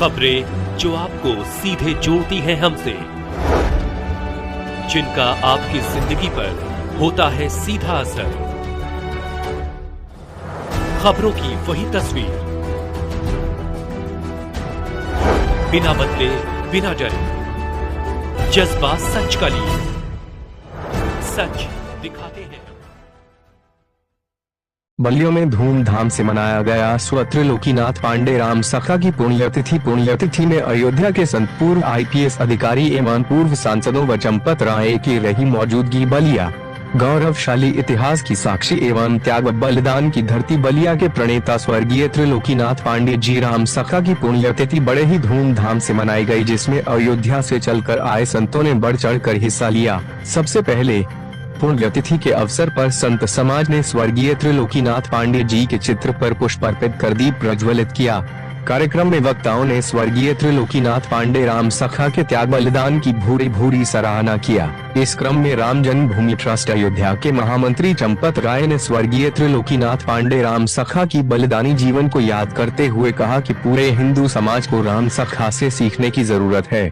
खबरें जो आपको सीधे जोड़ती हैं हमसे, जिनका आपकी जिंदगी पर होता है सीधा असर। खबरों की वही तस्वीर, बिना बदले बिना डरे, जज्बा सच का लिए, सच दिखाते हैं। बलिया में धूमधाम से मनाया गया त्रिलोकीनाथ पांडे राम सखा की पुण्यतिथि। पुण्यतिथि में अयोध्या के संत पूर्व IPS अधिकारी एवं पूर्व सांसदों व चंपत राय की रही मौजूदगी। बलिया गौरवशाली इतिहास की साक्षी एवं त्याग बलिदान की धरती। बलिया के प्रणेता स्वर्गीय त्रिलोकीनाथ पांडे जी राम सखा की पुण्यतिथि बड़े ही धूमधाम से मनाई गई, जिसमें अयोध्या से चलकर आए संतों ने बढ़ चढ़कर हिस्सा लिया। सबसे पहले पुण्यतिथि के अवसर पर संत समाज ने स्वर्गीय त्रिलोकीनाथ पांडे जी के चित्र पर पुष्प अर्पित कर दीप प्रज्वलित किया। कार्यक्रम में वक्ताओं ने स्वर्गीय त्रिलोकीनाथ पांडे राम सखा के त्याग बलिदान की भूरी भूरी सराहना किया। इस क्रम में राम जन्मभूमि ट्रस्ट अयोध्या के महामंत्री चंपत राय ने स्वर्गीय त्रिलोकीनाथ पांडे राम सखा की बलिदानी जीवन को याद करते हुए कहा कि पूरे हिंदू समाज को राम सखा से सीखने की जरूरत है,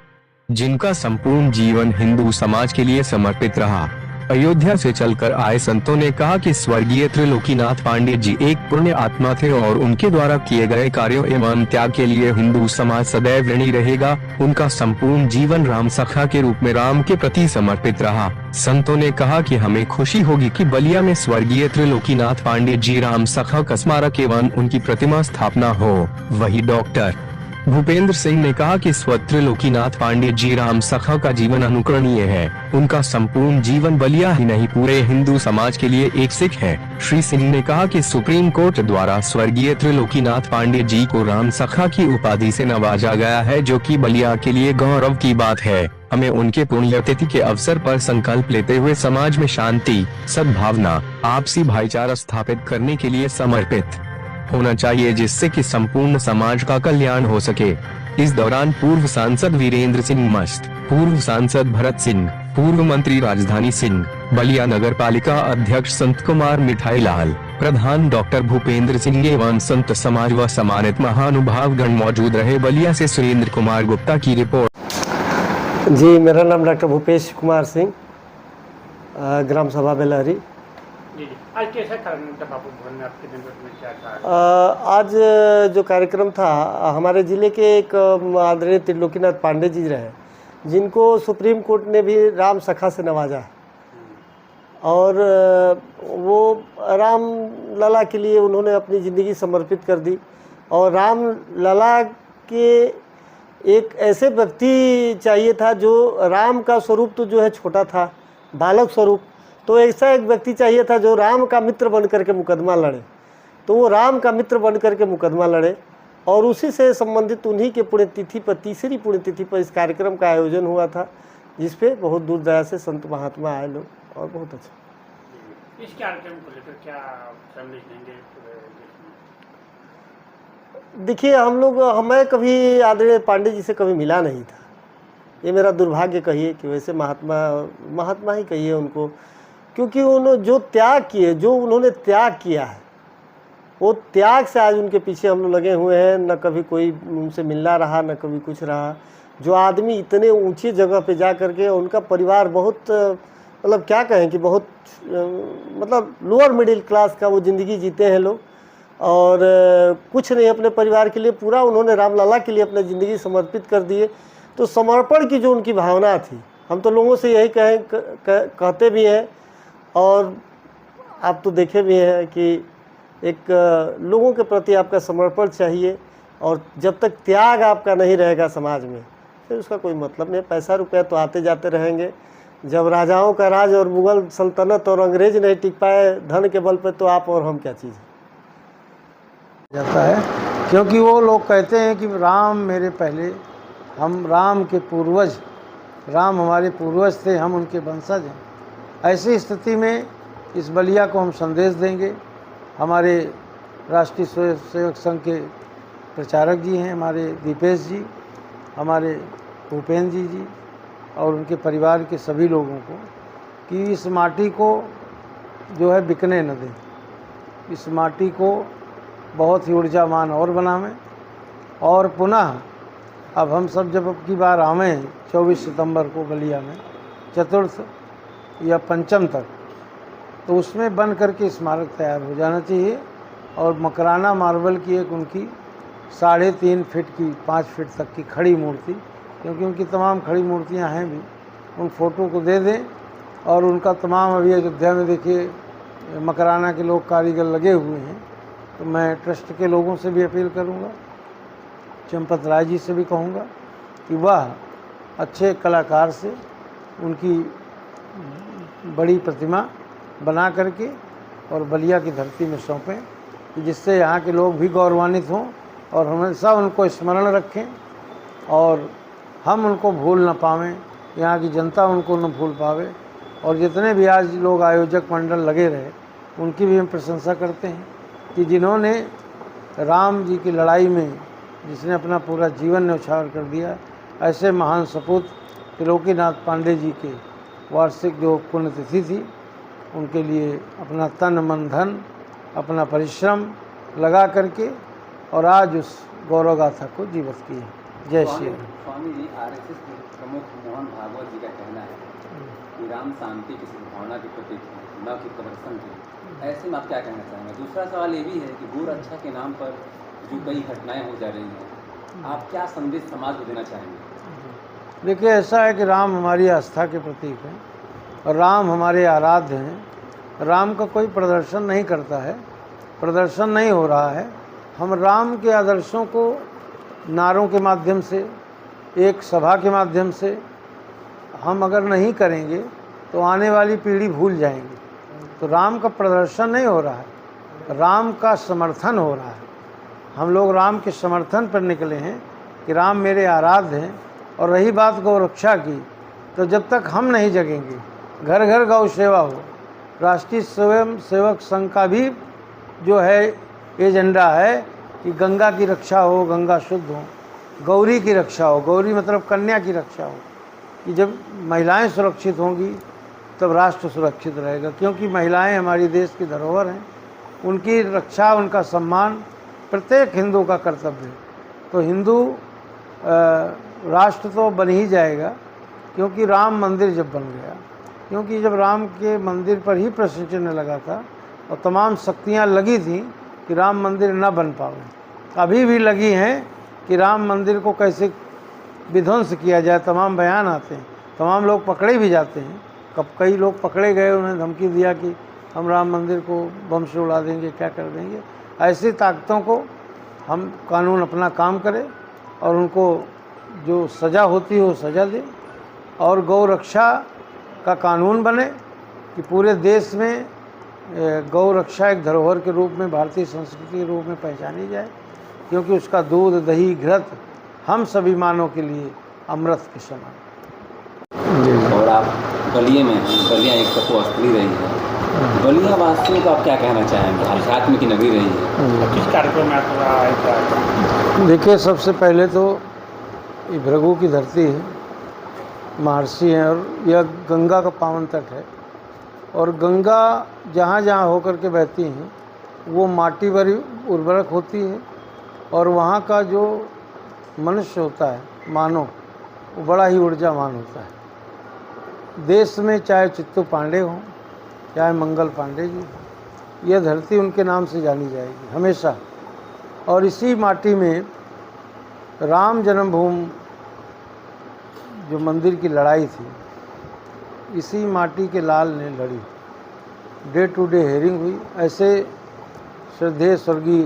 जिनका संपूर्ण जीवन हिंदू समाज के लिए समर्पित रहा। अयोध्या से चलकर आए संतों ने कहा कि स्वर्गीय त्रिलोकीनाथ पांडे जी एक पुण्य आत्मा थे और उनके द्वारा किए गए कार्यों एवं त्याग के लिए हिंदू समाज सदैव ऋणी रहेगा। उनका संपूर्ण जीवन राम सखा के रूप में राम के प्रति समर्पित रहा। संतों ने कहा कि हमें खुशी होगी कि बलिया में स्वर्गीय त्रिलोकीनाथ पांडे जी राम सखा का स्मारक एवं उनकी प्रतिमा स्थापना हो। वही डॉक्टर भूपेंद्र सिंह ने कहा कि त्रिलोकीनाथ पांडे जी राम सखा का जीवन अनुकरणीय है। उनका संपूर्ण जीवन बलिया ही नहीं पूरे हिंदू समाज के लिए एक सीख है। श्री सिंह ने कहा कि सुप्रीम कोर्ट द्वारा स्वर्गीय त्रिलोकीनाथ पांडे जी को राम सखा की उपाधि से नवाजा गया है, जो कि बलिया के लिए गौरव की बात है। हमें उनके पुण्यतिथि के अवसर पर संकल्प लेते हुए समाज में शांति, सद्भावना, आपसी भाईचारा स्थापित करने के लिए समर्पित होना चाहिए, जिससे कि संपूर्ण समाज का कल्याण हो सके। इस दौरान पूर्व सांसद वीरेंद्र सिंह मस्त, पूर्व सांसद भरत सिंह, पूर्व मंत्री राजधानी सिंह, बलिया नगर पालिका अध्यक्ष संत कुमार मिठाई लाल, प्रधान डॉक्टर भूपेंद्र सिंह एवं संत समाज व सम्मानित महानुभाव गण मौजूद रहे। बलिया से सुरेंद्र कुमार गुप्ता की रिपोर्ट। जी, मेरा नाम डॉक्टर भूपेश कुमार सिंह, ग्राम सभा बेलहरी। आज कैसा कार्यक्रम था बापू भवन में, आपके नेतृत्व में क्या था? आज जो कार्यक्रम था, हमारे ज़िले के एक आदरणीय त्रिलोकीनाथ पांडे जी रहे, जिनको सुप्रीम कोर्ट ने भी राम सखा से नवाजा है। और वो राम लला के लिए उन्होंने अपनी ज़िंदगी समर्पित कर दी। और राम लला के एक ऐसे व्यक्ति चाहिए था जो राम का स्वरूप तो जो है छोटा था, बालक स्वरूप, तो ऐसा एक व्यक्ति चाहिए था जो राम का मित्र बन करके मुकदमा लड़े। तो वो राम का मित्र बन करके मुकदमा लड़े और उसी से संबंधित उन्हीं के पुण्यतिथि पर, तीसरी पुण्यतिथि पर इस कार्यक्रम का आयोजन हुआ था, जिस पे बहुत दूर दराज से संत महात्मा आए लोग और बहुत अच्छा। इस कार्यक्रम को लेकर क्या संदेश देंगे? देखिए, मैं कभी आदरणीय पांडे जी से कभी मिला नहीं था। ये मेरा दुर्भाग्य कहिए कि वैसे महात्मा ही कहिए उनको, क्योंकि उन्होंने जो त्याग किए, जो उन्होंने त्याग किया है, वो त्याग से आज उनके पीछे हम लोग लगे हुए हैं। न कभी कोई उनसे मिलना रहा, न कभी कुछ रहा। जो आदमी इतने ऊंची जगह पे जा करके, उनका परिवार बहुत मतलब क्या कहें कि बहुत मतलब लोअर मिडिल क्लास का वो ज़िंदगी जीते हैं लोग, और कुछ नहीं अपने परिवार के लिए, पूरा उन्होंने रामलला के लिए अपनी ज़िंदगी समर्पित कर दिए। तो समर्पण की जो उनकी भावना थी, हम तो लोगों से यही कहते भी हैं, और आप तो देखे भी हैं कि एक लोगों के प्रति आपका समर्पण चाहिए। और जब तक त्याग आपका नहीं रहेगा समाज में, फिर उसका कोई मतलब नहीं। पैसा रुपया तो आते जाते रहेंगे। जब राजाओं का राज और मुगल सल्तनत और अंग्रेज नहीं टिक पाए धन के बल पर, तो आप और हम क्या चीज़ जाता है। क्योंकि वो लोग कहते हैं कि राम मेरे पहले, हम राम के पूर्वज, राम हमारे पूर्वज थे, हम उनके वंशज हैं। ऐसी स्थिति में इस बलिया को हम संदेश देंगे। हमारे राष्ट्रीय स्वयंसेवक संघ के प्रचारक जी हैं, हमारे दीपेश जी, हमारे भूपेंद्र जी और उनके परिवार के सभी लोगों को, कि इस माटी को जो है बिकने न दें। इस माटी को बहुत ही ऊर्जावान और बनावें और पुनः अब हम सब जब अब की बार आवे हैं 24 सितंबर को बलिया में, चतुर्थ या पंचम तक, तो उसमें बन करके स्मारक तैयार हो जाना चाहिए। और मकराना मार्बल की एक उनकी 3.5 फीट की 5 फीट तक की खड़ी मूर्ति, क्योंकि उनकी तमाम खड़ी मूर्तियां हैं भी, उन फोटो को दे दें। और उनका तमाम अभी अयोध्या में देखिए मकराना के लोग कारीगर लगे हुए हैं, तो मैं ट्रस्ट के लोगों से भी अपील करूंगा, चंपत राय जी से भी कहूँगा कि वह अच्छे कलाकार से उनकी बड़ी प्रतिमा बना करके और बलिया की धरती में सौंपें, कि जिससे यहाँ के लोग भी गौरवान्वित हों और हमेशा उनको स्मरण रखें और हम उनको भूल न पावें, यहाँ की जनता उनको न भूल पावे। और जितने भी आज लोग आयोजक मंडल लगे रहे, उनकी भी हम प्रशंसा करते हैं कि जिन्होंने राम जी की लड़ाई में जिसने अपना पूरा जीवन न्यौछावर कर दिया, ऐसे महान सपूत त्रिलोकीनाथ पांडे जी के वार्षिक जो पुण्यतिथि थी, उनके लिए अपना तन मन धन अपना परिश्रम लगा करके और आज उस गौरव गाथा को जीवित किए। जय श्री राम। स्वामी जी, आरएसएस के प्रमुख मोहन भागवत जी का कहना है कि राम शांति की सद्भावना के प्रतीक है, न कि प्रदर्शन के। ऐसे में आप क्या कहना चाहेंगे? दूसरा सवाल ये भी है कि गौ रक्षा के नाम पर जो कई घटनाएं हो जा रही हैं, आप क्या संदेश समाज को देना चाहेंगे? देखिए, ऐसा है कि राम हमारी आस्था के प्रतीक हैं और राम हमारे आराध्य हैं। राम का कोई प्रदर्शन नहीं करता है, प्रदर्शन नहीं हो रहा है। हम राम के आदर्शों को नारों के माध्यम से, एक सभा के माध्यम से हम अगर नहीं करेंगे तो आने वाली पीढ़ी भूल जाएंगी। तो राम का प्रदर्शन नहीं हो रहा है, राम का समर्थन हो रहा है। हम लोग राम के समर्थन पर निकले हैं कि राम मेरे आराध्य हैं। और रही बात गौ रक्षा की, तो जब तक हम नहीं जगेंगे, घर घर गौ सेवा हो, राष्ट्रीय स्वयं सेवक संघ का भी जो है एजेंडा है कि गंगा की रक्षा हो, गंगा शुद्ध हो, गौरी की रक्षा हो, गौरी मतलब कन्या की रक्षा हो, कि जब महिलाएं सुरक्षित होंगी तब राष्ट्र सुरक्षित रहेगा। क्योंकि महिलाएं हमारी देश की धरोहर हैं, उनकी रक्षा, उनका सम्मान प्रत्येक हिंदू का कर्तव्य है। तो हिंदू राष्ट्र तो बन ही जाएगा, क्योंकि राम मंदिर जब बन गया, क्योंकि जब राम के मंदिर पर ही प्रश्न चिन्ह लगा था और तमाम शक्तियाँ लगी थीं कि राम मंदिर न बन पावे, अभी भी लगी हैं कि राम मंदिर को कैसे विध्वंस किया जाए। तमाम बयान आते हैं, तमाम लोग पकड़े भी जाते हैं। कब कई लोग पकड़े गए, उन्हें धमकी दिया कि हम राम मंदिर को बम से उड़ा देंगे, क्या कर देंगे। ऐसी ताकतों को हम कानून अपना काम करें और उनको जो सज़ा होती है वो सज़ा दें। और गौ रक्षा का कानून बने कि पूरे देश में गौ रक्षा एक धरोहर के रूप में, भारतीय संस्कृति के रूप में पहचानी जाए, क्योंकि उसका दूध, दही, घृत हम सभी मानव के लिए अमृत के समान। और आप बलिया में, बलिया एक तपोस्थली रही है, बलिया वासियों को आप क्या कहना चाहेंगे? अध्यात्म की नगरी रही है, किस कार्यक्रम में आप आए? देखिए, सबसे पहले तो ये भृगु की धरती है, महर्षि हैं, और यह गंगा का पावन तट है। और गंगा जहाँ जहाँ होकर के बहती हैं वो माटी बड़ी उर्वरक होती है, और वहाँ का जो मनुष्य होता है, मानव, वो बड़ा ही ऊर्जावान होता है। देश में चाहे चित्तू पांडे हों, चाहे मंगल पांडे जी, यह धरती उनके नाम से जानी जाएगी हमेशा। और इसी माटी में राम जन्मभूमि जो मंदिर की लड़ाई थी, इसी माटी के लाल ने लड़ी। डे टू डे हेयरिंग हुई। ऐसे श्रद्धेय स्वर्गीय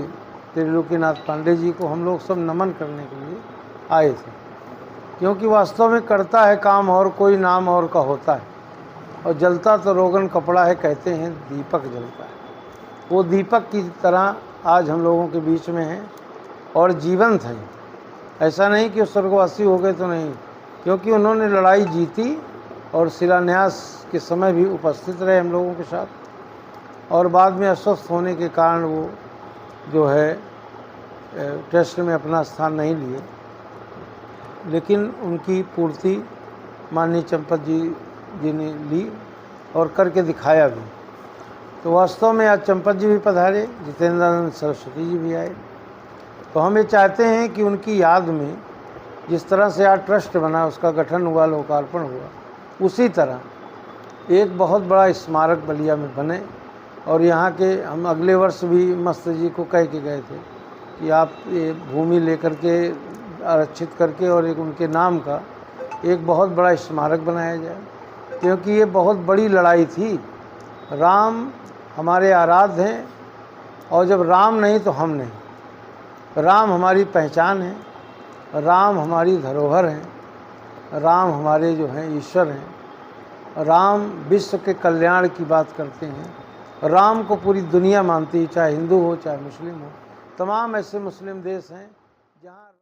त्रिलोकीनाथ पांडे जी को हम लोग सब नमन करने के लिए आए थे, क्योंकि वास्तव में करता है काम और कोई नाम और का होता है। और जलता तो रोगन कपड़ा है, कहते हैं दीपक जलता है। वो दीपक की तरह आज हम लोगों के बीच में है और जीवंत है। ऐसा नहीं कि वो स्वर्गवासी हो गए तो नहीं, क्योंकि उन्होंने लड़ाई जीती और शिलान्यास के समय भी उपस्थित रहे हम लोगों के साथ। और बाद में अस्वस्थ होने के कारण वो जो है ट्रस्ट में अपना स्थान नहीं लिए, लेकिन उनकी पूर्ति माननीय चंपत जी ने ली और करके दिखाया भी। तो वास्तव में आज चंपत जी भी पधारे, जितेंद्रानंद सरस्वती जी भी आए। तो हम ये चाहते हैं कि उनकी याद में जिस तरह से आज ट्रस्ट बना, उसका गठन हुआ, लोकार्पण हुआ, उसी तरह एक बहुत बड़ा स्मारक बलिया में बने। और यहाँ के हम अगले वर्ष भी मस्त जी को कह के गए थे कि आप ये भूमि लेकर के आरक्षित करके और एक उनके नाम का एक बहुत बड़ा स्मारक बनाया जाए, क्योंकि ये बहुत बड़ी लड़ाई थी। राम हमारे आराध्य हैं, और जब राम नहीं तो हम नहीं। राम हमारी पहचान है, राम हमारी धरोहर है, राम हमारे जो हैं ईश्वर हैं। राम विश्व के कल्याण की बात करते हैं। राम को पूरी दुनिया मानती है, चाहे हिंदू हो चाहे मुस्लिम हो। तमाम ऐसे मुस्लिम देश हैं जहाँ